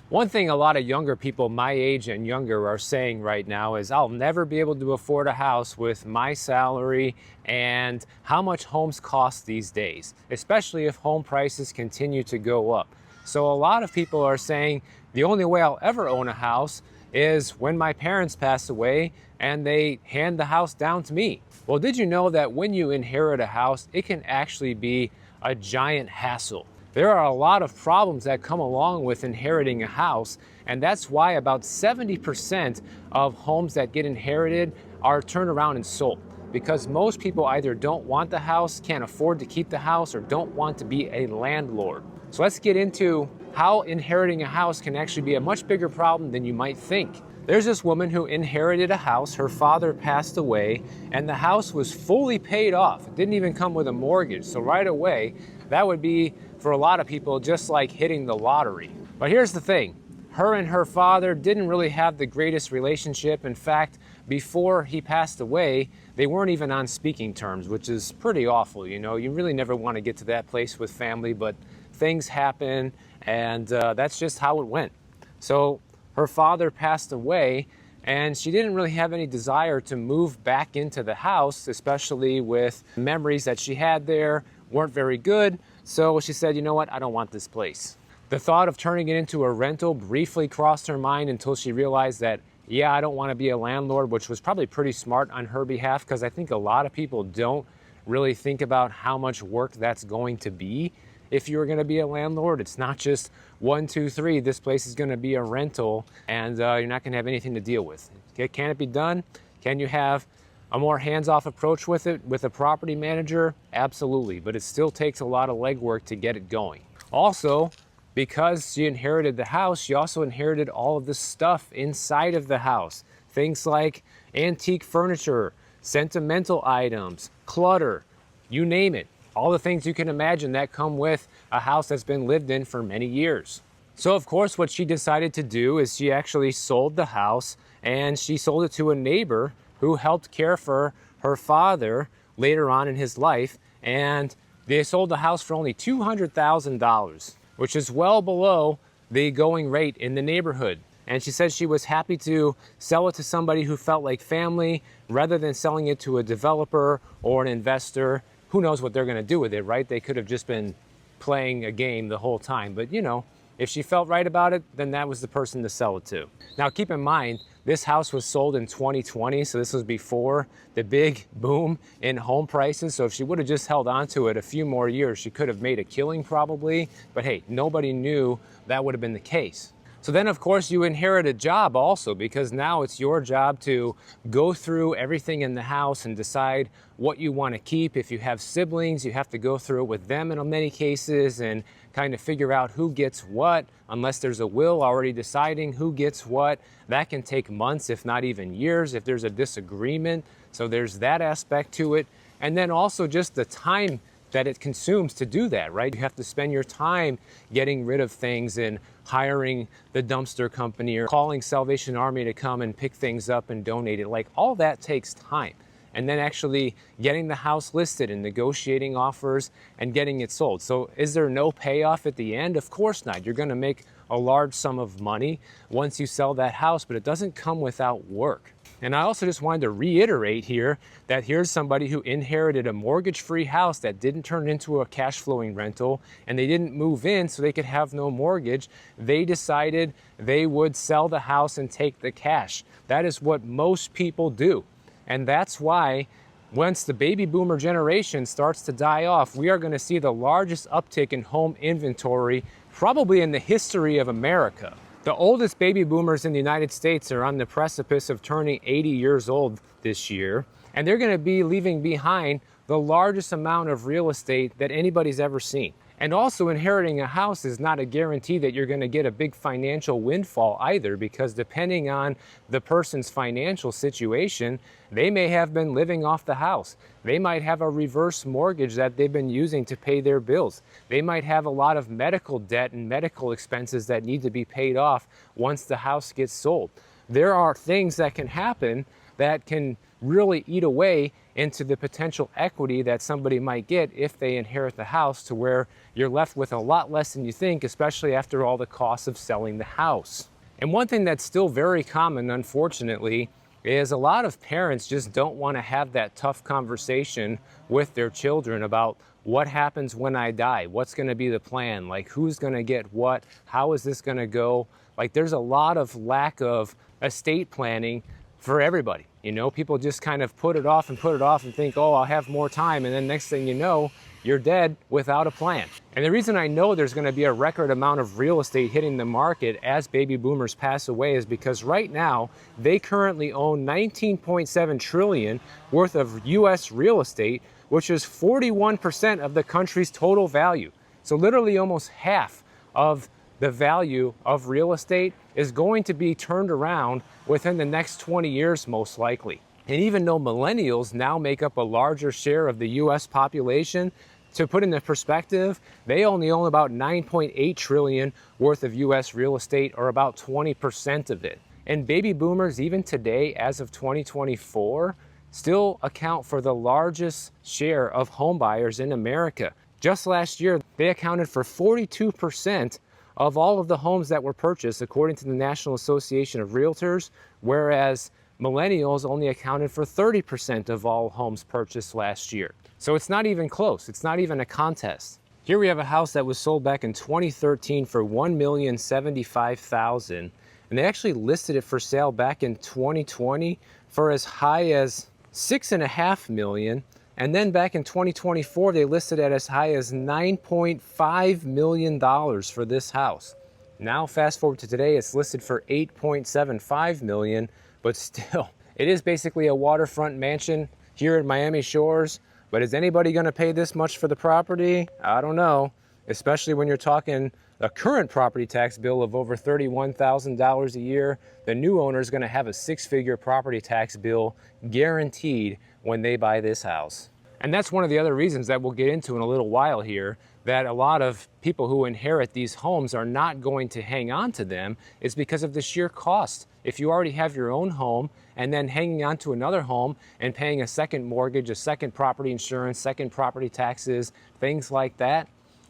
One thing a lot of younger people my age and younger are saying right now is, I'll never be able to afford a house with my salary and how much homes cost these days, especially if home prices continue to go up. So a lot of people are saying the only way I'll ever own a house is when my parents pass away and they hand the house down to me. Well, did you know that when you inherit a house, it can actually be a giant hassle? There are a lot of problems that come along with inheriting a house, and that's why about 70% of homes that get inherited are turned around and sold, because most people either don't want the house, can't afford to keep the house, or don't want to be a landlord. So let's get into how inheriting a house can actually be a much bigger problem than you might think. There's this woman who inherited a house. Her father passed away, and the house was fully paid off. It didn't even come with a mortgage. So right away, that would be, for a lot of people, just like hitting the lottery. But here's the thing. Her and her father didn't really have the greatest relationship. In fact, before he passed away, they weren't even on speaking terms, which is pretty awful. You know, you really never want to get to that place with family, but things happen, and that's just how it went. So her father passed away, and she didn't really have any desire to move back into the house, especially with memories that she had there weren't very good. So she said, you know what, I don't want this place. The thought of turning it into a rental briefly crossed her mind until she realized that, yeah, I don't want to be a landlord, which was probably pretty smart on her behalf, because I think a lot of people don't really think about how much work that's going to be. If you're going to be a landlord, it's not just 1, 2, 3, this place is going to be a rental, and you're not going to have anything to deal with. Okay, can it be done? Can you have a more hands-off approach with it with a property manager? Absolutely, but it still takes a lot of legwork to get it going. Also, because she inherited the house, she also inherited all of the stuff inside of the house. Things like antique furniture, sentimental items, clutter, you name it. All the things you can imagine that come with a house that's been lived in for many years. So of course, what she decided to do is she actually sold the house, and she sold it to a neighbor who helped care for her father later on in his life. And they sold the house for only $200,000, which is well below the going rate in the neighborhood. And she said she was happy to sell it to somebody who felt like family rather than selling it to a developer or an investor. Who knows what they're going to do with it, right? They could have just been playing a game the whole time. But you know, if she felt right about it, then that was the person to sell it to. Now keep in mind, this house was sold in 2020, so this was before the big boom in home prices. So if she would have just held on to it a few more years, she could have made a killing probably. But hey, nobody knew that would have been the case. So then, of course, you inherit a job also, because now it's your job to go through everything in the house and decide what you want to keep. If you have siblings, you have to go through it with them in many cases and kind of figure out who gets what, unless there's a will already deciding who gets what. That can take months, if not even years, if there's a disagreement. So there's that aspect to it. And then also just the time that it consumes to do that, right? You have to spend your time getting rid of things and hiring the dumpster company or calling Salvation Army to come and pick things up and donate it. Like, all that takes time. And then actually getting the house listed and negotiating offers and getting it sold. So is there no payoff at the end? Of course not. You're going to make a large sum of money once you sell that house, but it doesn't come without work. And I also just wanted to reiterate here that here's somebody who inherited a mortgage-free house that didn't turn into a cash-flowing rental, and they didn't move in so they could have no mortgage. They decided they would sell the house and take the cash. That is what most people do. And that's why once the baby boomer generation starts to die off, we are going to see the largest uptick in home inventory probably in the history of America. The oldest baby boomers in the United States are on the precipice of turning 80 years old this year, and they're going to be leaving behind the largest amount of real estate that anybody's ever seen. And also, inheriting a house is not a guarantee that you're going to get a big financial windfall either, because depending on the person's financial situation, they may have been living off the house. They might have a reverse mortgage that they've been using to pay their bills. They might have a lot of medical debt and medical expenses that need to be paid off once the house gets sold. There are things that can happen that can really eat away into the potential equity that somebody might get if they inherit the house, to where you're left with a lot less than you think, especially after all the costs of selling the house. And one thing that's still very common, unfortunately, is a lot of parents just don't want to have that tough conversation with their children about what happens when I die, what's going to be the plan, like who's going to get what, how is this going to go. Like, there's a lot of lack of estate planning for everybody. You know, people just kind of put it off and think, oh, I'll have more time, and then next thing you know, you're dead without a plan. And the reason I know there's going to be a record amount of real estate hitting the market as baby boomers pass away is because right now they currently own 19.7 trillion worth of US real estate, which is 41% of the country's total value. So literally almost half of the value of real estate is going to be turned around within the next 20 years, most likely. And even though millennials now make up a larger share of the US population, to put into perspective, they only own about 9.8 trillion worth of US real estate, or about 20% of it. And baby boomers, even today, as of 2024, still account for the largest share of home buyers in America. Just last year, they accounted for 42% of all of the homes that were purchased, according to the National Association of Realtors, whereas millennials only accounted for 30% of all homes purchased last year. So it's not even close. It's not even a contest. Here we have a house that was sold back in 2013 for $1,075,000, and they actually listed it for sale back in 2020 for as high as $6.5 million. And then back in 2024, they listed it as high as $9.5 million for this house. Now, fast forward to today, it's listed for $8.75 million, but still, it is basically a waterfront mansion here in Miami Shores. But is anybody gonna pay this much for the property? I don't know, especially when you're talking a current property tax bill of over $31,000 a year. The new owner is gonna have a six-figure property tax bill guaranteed when they buy this house. And that's one of the other reasons that we'll get into in a little while here, that a lot of people who inherit these homes are not going to hang on to them, is because of the sheer cost. If you already have your own home and then hanging on to another home and paying a second mortgage, a second property insurance, second property taxes, things like that,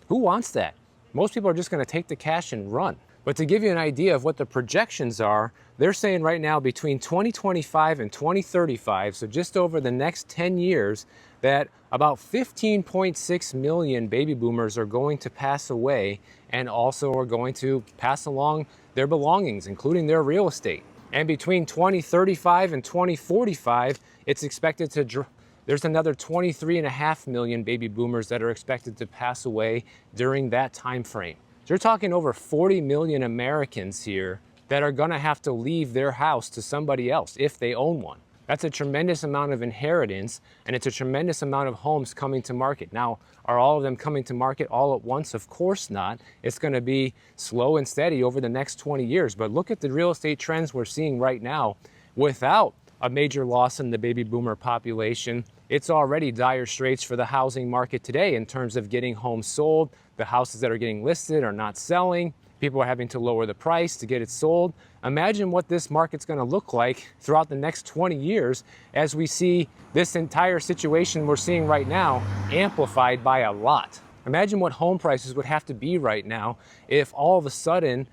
who wants that? Most people are just going to take the cash and run. But to give you an idea of what the projections are, they're saying right now between 2025 and 2035, so just over the next 10 years, that about 15.6 million baby boomers are going to pass away, and also are going to pass along their belongings, including their real estate. And between 2035 and 2045, it's expected to there's another 23.5 million baby boomers that are expected to pass away during that time frame. So you're talking over 40 million Americans here that are gonna have to leave their house to somebody else if they own one. That's a tremendous amount of inheritance, and it's a tremendous amount of homes coming to market. Now, are all of them coming to market all at once? Of course not. It's gonna be slow and steady over the next 20 years. But look at the real estate trends we're seeing right now. Without a major loss in the baby boomer population, it's already dire straits for the housing market today in terms of getting homes sold. The houses that are getting listed are not selling. People are having to lower the price to get it sold. Imagine what this market's going to look like throughout the next 20 years as we see this entire situation we're seeing right now amplified by a lot. Imagine what home prices would have to be right now if all of a sudden,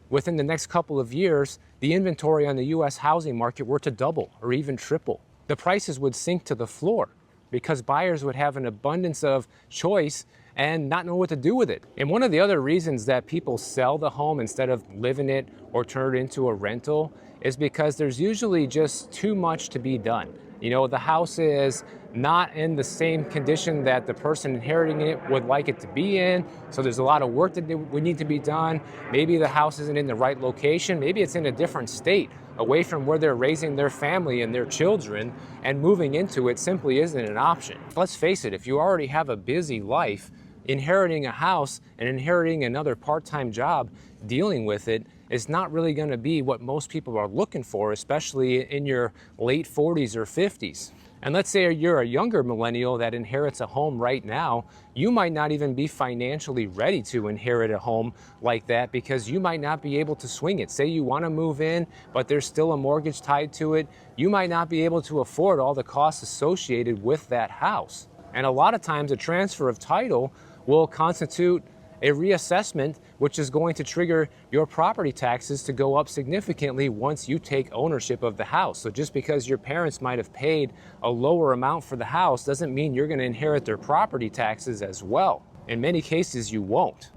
within the next couple of years, the inventory on the US housing market were to double or even triple. The prices would sink to the floor because buyers would have an abundance of choice and not know what to do with it. And one of the other reasons that people sell the home instead of live in it or turn it into a rental is because there's usually just too much to be done. You know, the house is not in the same condition that the person inheriting it would like it to be in. So there's a lot of work that would need to be done. Maybe the house isn't in the right location. Maybe it's in a different state, away from where they're raising their family and their children, and moving into it simply isn't an option. Let's face it, if you already have a busy life, inheriting a house and inheriting another part-time job, dealing with it, is not really going to be what most people are looking for, especially in your late 40s or 50s. And let's say you're a younger millennial that inherits a home right now, you might not even be financially ready to inherit a home like that because you might not be able to swing it. Say you want to move in, but there's still a mortgage tied to it. You might not be able to afford all the costs associated with that house. And a lot of times a transfer of title will constitute a reassessment, which is going to trigger your property taxes to go up significantly once you take ownership of the house. So just because your parents might have paid a lower amount for the house doesn't mean you're going to inherit their property taxes as well. In many cases, you won't.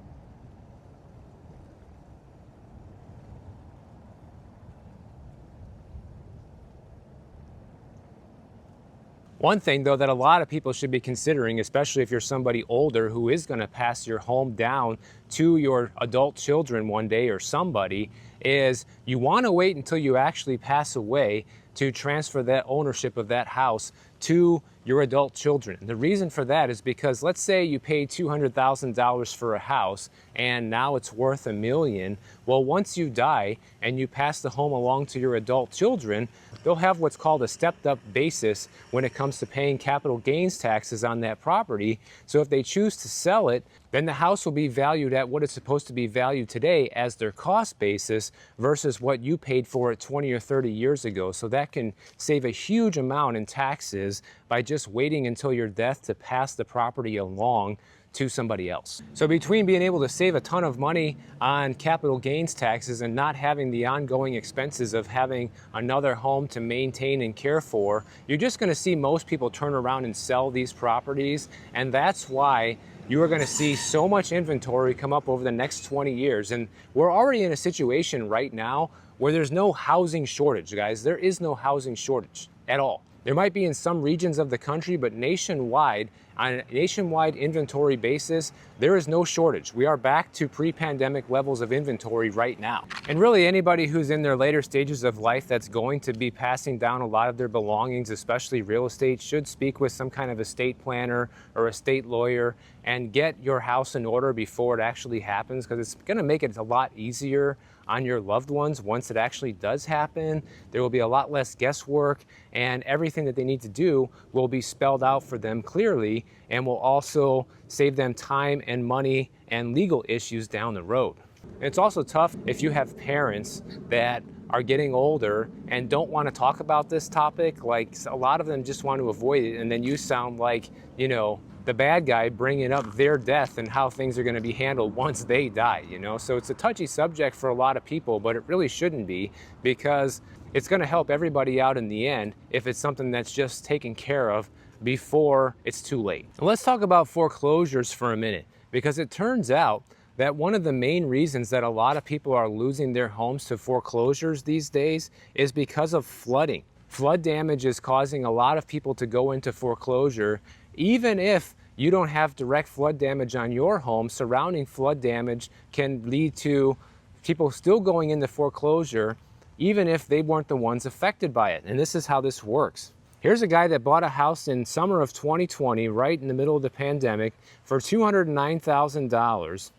One thing, though, that a lot of people should be considering, especially if you're somebody older who is going to pass your home down to your adult children one day or somebody, is you want to wait until you actually pass away to transfer that ownership of that house to your adult children. The reason for that is because let's say you paid $200,000 for a house and now it's worth $1 million. Well, once you die and you pass the home along to your adult children, they'll have what's called a stepped up basis when it comes to paying capital gains taxes on that property. So if they choose to sell it, then the house will be valued at what it's supposed to be valued today as their cost basis versus what you paid for it 20 or 30 years ago. So that can save a huge amount in taxes by just waiting until your death to pass the property along to somebody else. So between being able to save a ton of money on capital gains taxes and not having the ongoing expenses of having another home to maintain and care for, you're just going to see most people turn around and sell these properties. And that's why you are going to see so much inventory come up over the next 20 years. And we're already in a situation right now where there's no housing shortage, guys. There is no housing shortage at all. There might be in some regions of the country, but nationwide, on a nationwide inventory basis, there is no shortage. We are back to pre-pandemic levels of inventory right now. And really anybody who's in their later stages of life that's going to be passing down a lot of their belongings, especially real estate, should speak with some kind of estate planner or estate lawyer and get your house in order before it actually happens, because it's going to make it a lot easier on your loved ones once it actually does happen. There will be a lot less guesswork, and everything that they need to do will be spelled out for them clearly, and will also save them time and money and legal issues down the road. It's also tough if you have parents that are getting older and don't want to talk about this topic. Like, a lot of them just want to avoid it, and then you sound like, you know, the bad guy bringing up their death and how things are going to be handled once they die, you know? So it's a touchy subject for a lot of people, but it really shouldn't be, because it's going to help everybody out in the end if it's something that's just taken care of before it's too late. And let's talk about foreclosures for a minute, because it turns out that one of the main reasons that a lot of people are losing their homes to foreclosures these days is because of flooding. Flood damage is causing a lot of people to go into foreclosure. Even if you don't have direct flood damage on your home, surrounding flood damage can lead to people still going into foreclosure, even if they weren't the ones affected by it. And this is how this works. Here's a guy that bought a house in summer of 2020, right in the middle of the pandemic, for $209,000.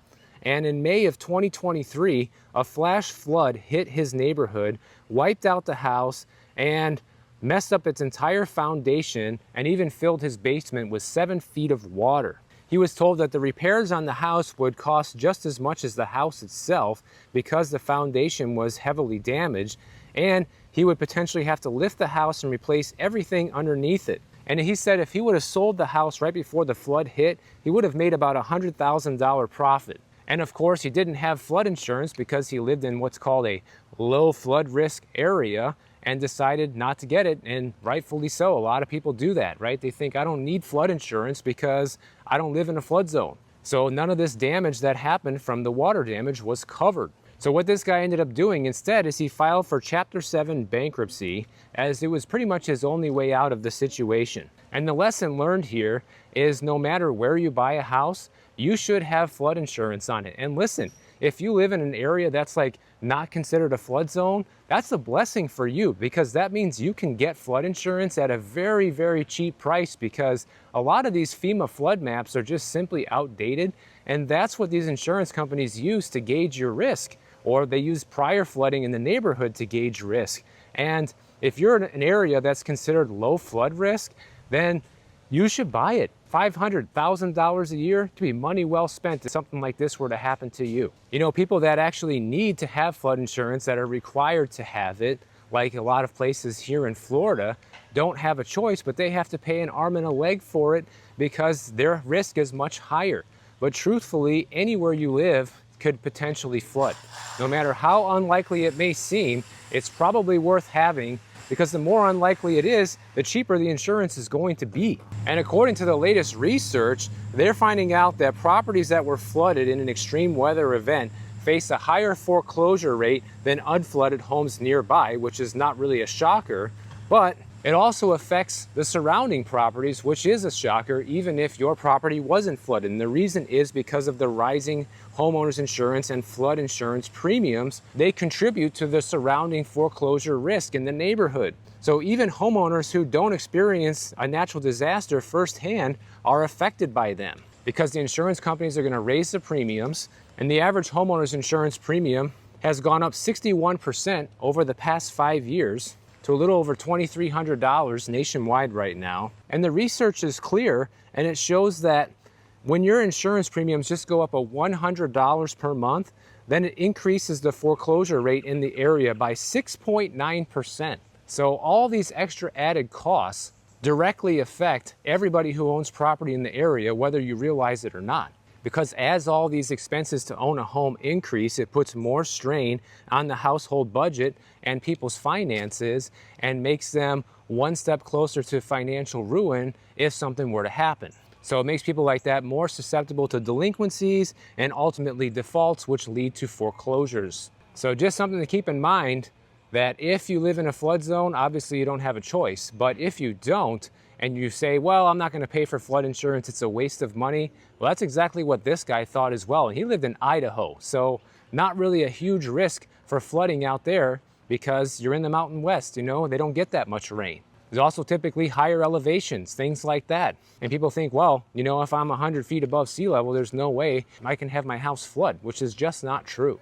And in May of 2023, a flash flood hit his neighborhood, wiped out the house, and messed up its entire foundation, and even filled his basement with 7 feet of water. He was told that the repairs on the house would cost just as much as the house itself because the foundation was heavily damaged, and he would potentially have to lift the house and replace everything underneath it. And he said if he would have sold the house right before the flood hit, he would have made about a $100,000 profit. And of course, he didn't have flood insurance because he lived in what's called a low flood risk area, and decided not to get it, and rightfully so. A lot of people do that, right? They think, I don't need flood insurance because I don't live in a flood zone. So none of this damage that happened from the water damage was covered. So what this guy ended up doing instead is he filed for Chapter 7 bankruptcy, as it was pretty much his only way out of the situation. And the lesson learned here is no matter where you buy a house, you should have flood insurance on it. And listen, if you live in an area that's like not considered a flood zone, that's a blessing for you, because that means you can get flood insurance at a very, very cheap price, because a lot of these FEMA flood maps are just simply outdated, and that's what these insurance companies use to gauge your risk, or they use prior flooding in the neighborhood to gauge risk. And If you're in an area that's considered low flood risk, then you should buy it. $500,000 a year to be money well spent if something like this were to happen to you. You know, people that actually need to have flood insurance, that are required to have it, like a lot of places here in Florida, don't have a choice, but they have to pay an arm and a leg for it because their risk is much higher. But truthfully, anywhere you live could potentially flood. No matter how unlikely it may seem, it's probably worth having, because the more unlikely it is, the cheaper the insurance is going to be. And according to the latest research, they're finding out that properties that were flooded in an extreme weather event face a higher foreclosure rate than unflooded homes nearby, which is not really a shocker, but it also affects the surrounding properties, which is a shocker, even if your property wasn't flooded. And the reason is because of the rising homeowners insurance and flood insurance premiums. They contribute to the surrounding foreclosure risk in the neighborhood. So even homeowners who don't experience a natural disaster firsthand are affected by them, because the insurance companies are going to raise the premiums, and the average homeowners insurance premium has gone up 61% over the past 5 years to a little over $2,300 nationwide right now. And the research is clear, and it shows that when your insurance premiums just go up $100 per month, then it increases the foreclosure rate in the area by 6.9%. So all these extra added costs directly affect everybody who owns property in the area, whether you realize it or not. Because as all these expenses to own a home increase, it puts more strain on the household budget and people's finances, and makes them one step closer to financial ruin if something were to happen. So it makes people like that more susceptible to delinquencies and ultimately defaults, which lead to foreclosures. So just something to keep in mind, that if you live in a flood zone, obviously you don't have a choice. But if you don't, and you say, well, I'm not going to pay for flood insurance, it's a waste of money. Well, that's exactly what this guy thought as well. And he lived in Idaho, so not really a huge risk for flooding out there, because you're in the Mountain West, you know, they don't get that much rain. There's also typically higher elevations, things like that. And people think, well, you know, if I'm 100 feet above sea level, there's no way I can have my house flood, which is just not true.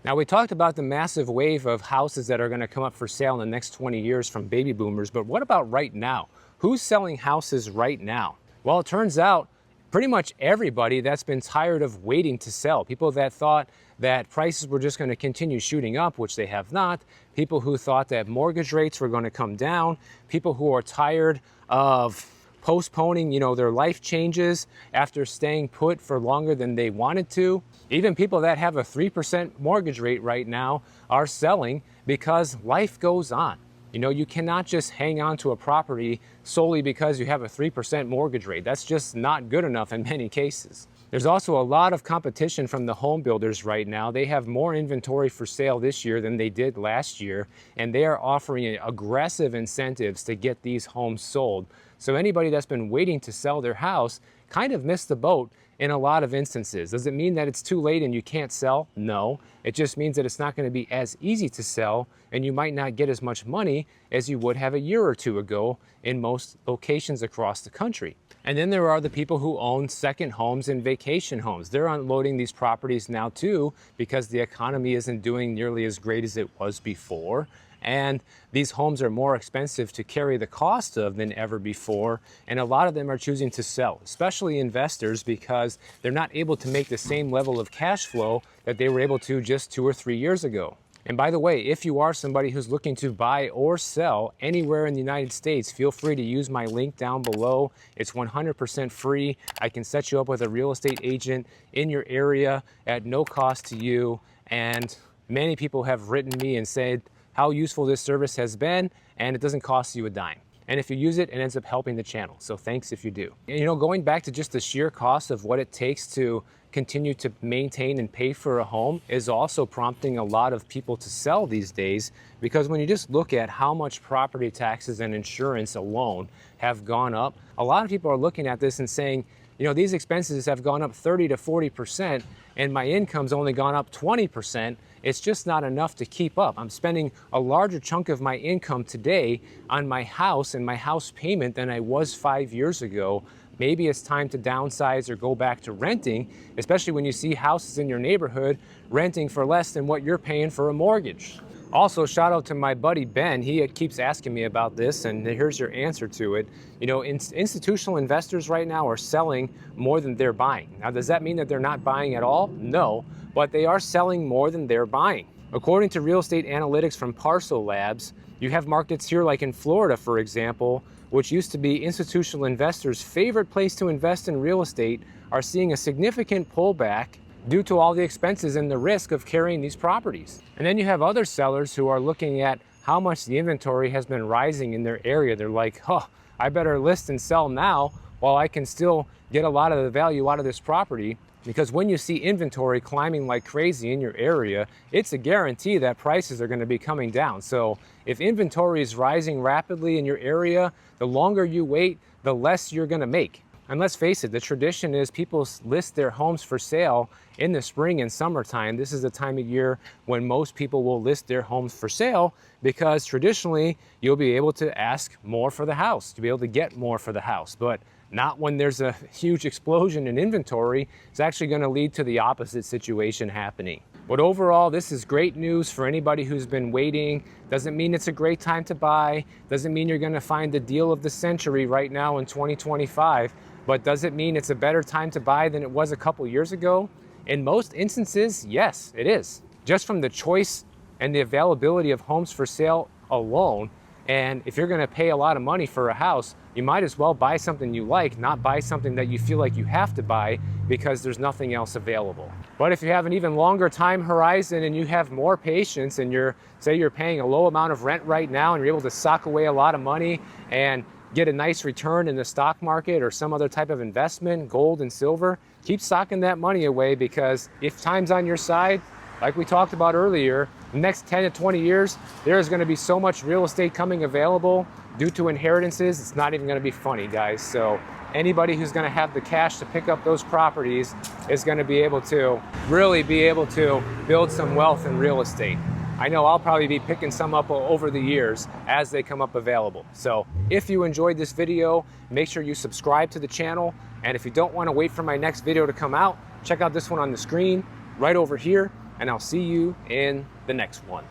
Now, we talked about the massive wave of houses that are going to come up for sale in the next 20 years from baby boomers, but what about right now? Who's selling houses right now? Well, it turns out pretty much everybody that's been tired of waiting to sell. People that thought that prices were just going to continue shooting up, which they have not. People who thought that mortgage rates were going to come down. People who are tired of postponing, you know, their life changes after staying put for longer than they wanted to. Even people that have a 3% mortgage rate right now are selling because life goes on. You know, you cannot just hang on to a property solely because you have a 3% mortgage rate. That's just not good enough in many cases. There's also a lot of competition from the home builders right now. They have more inventory for sale this year than they did last year, and they are offering aggressive incentives to get these homes sold. So anybody that's been waiting to sell their house kind of missed the boat in a lot of instances. Does it mean that it's too late and you can't sell? No. It just means that it's not going to be as easy to sell, and you might not get as much money as you would have a year or two ago in most locations across the country. And then there are the people who own second homes and vacation homes. They're unloading these properties now too, because the economy isn't doing nearly as great as it was before. And these homes are more expensive to carry the cost of than ever before. And a lot of them are choosing to sell, especially investors, because they're not able to make the same level of cash flow that they were able to just 2 or 3 years ago. And by the way, if you are somebody who's looking to buy or sell anywhere in the United States, feel free to use my link down below. It's 100% free. I can set you up with a real estate agent in your area at no cost to you. And many people have written me and said how useful this service has been, and it doesn't cost you a dime. And if you use it, it ends up helping the channel. So thanks if you do. And, you know, going back to just the sheer cost of what it takes to continue to maintain and pay for a home is also prompting a lot of people to sell these days, because when you just look at how much property taxes and insurance alone have gone up, a lot of people are looking at this and saying, You know, these expenses have gone up 30 to 40% and my income's only gone up 20%. It's just not enough to keep up. I'm spending a larger chunk of my income today on my house and my house payment than I was 5 years ago. Maybe it's time to downsize or go back to renting, especially when you see houses in your neighborhood renting for less than what you're paying for a mortgage. Also, shout out to my buddy Ben. He keeps asking me about this, and here's your answer to it. You know, institutional investors right now are selling more than they're buying. Now, does that mean that they're not buying at all? No, but they are selling more than they're buying. According to real estate analytics from Parcel Labs, you have markets here like in Florida, for example, which used to be institutional investors' favorite place to invest in real estate, are seeing a significant pullback due to all the expenses and the risk of carrying these properties. And then you have other sellers who are looking at how much the inventory has been rising in their area. They're like, oh, I better list and sell now while I can still get a lot of the value out of this property. Because when you see inventory climbing like crazy in your area, it's a guarantee that prices are going to be coming down. So if inventory is rising rapidly in your area, the longer you wait, the less you're going to make. And let's face it, the tradition is people list their homes for sale in the spring and summertime. This is the time of year when most people will list their homes for sale, because traditionally you'll be able to ask more for the house, to be able to get more for the house. But not when there's a huge explosion in inventory. It's actually going to lead to the opposite situation happening. But overall, this is great news for anybody who's been waiting. Doesn't mean it's a great time to buy. Doesn't mean you're going to find the deal of the century right now in 2025. But does it mean it's a better time to buy than it was a couple years ago? In most instances, yes, it is. Just from the choice and the availability of homes for sale alone. And if you're going to pay a lot of money for a house, you might as well buy something you like, not buy something that you feel like you have to buy because there's nothing else available. But if you have an even longer time horizon and you have more patience, and say you're paying a low amount of rent right now and you're able to sock away a lot of money and get a nice return in the stock market or some other type of investment, gold and silver, keep socking that money away, because if time's on your side, like we talked about earlier, the next 10 to 20 years, there is going to be so much real estate coming available due to inheritances, it's not even going to be funny, guys. So anybody who's going to have the cash to pick up those properties is going to be able to really be able to build some wealth in real estate. I know I'll probably be picking some up over the years as they come up available. So if you enjoyed this video, make sure you subscribe to the channel. And if you don't want to wait for my next video to come out, check out this one on the screen right over here, and I'll see you in the next one.